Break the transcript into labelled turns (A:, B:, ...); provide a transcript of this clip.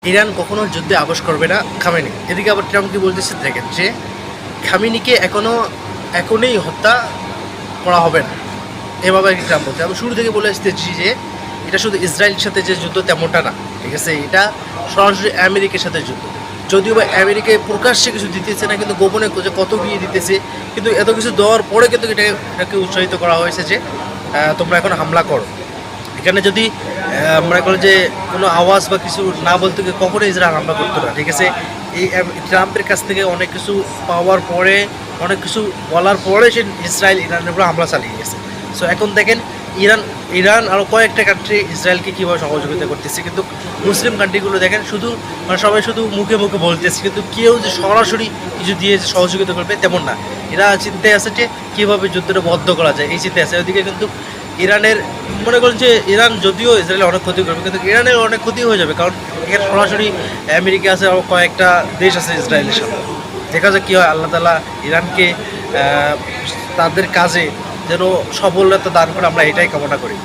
A: Iran কখনো যুদ্ধে আপোস করবে না খামেনি। এদিকে আবার ট্রাম্প কি বলতেছে দেখেন যে খামেনিকে এখনই হত্যা করা হবে না, এভাবে আর কি ট্রাম্প বলছে। আমি শুরু থেকে বলে আসতেছি যে এটা শুধু ইসরায়েলের সাথে যে যুদ্ধ তেমনটা না, ঠিক আছে, এটা সরাসরি আমেরিকার সাথে যুদ্ধ। যদিও বা আমেরিকায় প্রকাশ্যে কিছু দিতেছে না, কিন্তু গোপনে যে কত গিয়ে দিতেছে, কিন্তু এত কিছু দেওয়ার পরে কিন্তু এটাকে উৎসাহিত করা হয়েছে যে তোমরা এখন হামলা করো। এখানে যদি মনে করো যে কোনো আওয়াজ বা কিছু না বলতে গিয়ে কখনো ইসরায়েল হামলা করতো না, ঠিক আছে। এই ট্রাম্পের কাছ থেকে অনেক কিছু পাওয়ার পরে, অনেক কিছু বলার পরে সে ইসরায়েল ইরানের উপর হামলা চালিয়ে গেছে। সো এখন দেখেন ইরান আরও কয়েকটা কান্ট্রি ইসরায়েলকে কীভাবে সহযোগিতা করতেছে, কিন্তু মুসলিম কান্ট্রিগুলো দেখেন শুধু সবাই শুধু মুখে মুখে বলতেছে, কিন্তু কেউ যে সরাসরি কিছু দিয়ে যে সহযোগিতা করবে তেমন না। এরা চিন্তায় আছে যে কীভাবে যুদ্ধটা বদ্ধ করা যায়, এই চিন্তায় আছে। ওইদিকে কিন্তু ইরানের মনে করেন যে ইরান যদিও ইসরায়েলের অনেক ক্ষতি করবে, কিন্তু ইরানের অনেক ক্ষতি হয়ে যাবে, কারণ এখানে সরাসরি আমেরিকা আছে, আরও কয়েকটা দেশ আছে ইসরায়েলের সাথে। দেখা যাক কী হয়। আল্লাহ তাআলা ইরানকে তাদের কাজে যেন সফলতা দান করে, আমরা এটাই কামনা করি।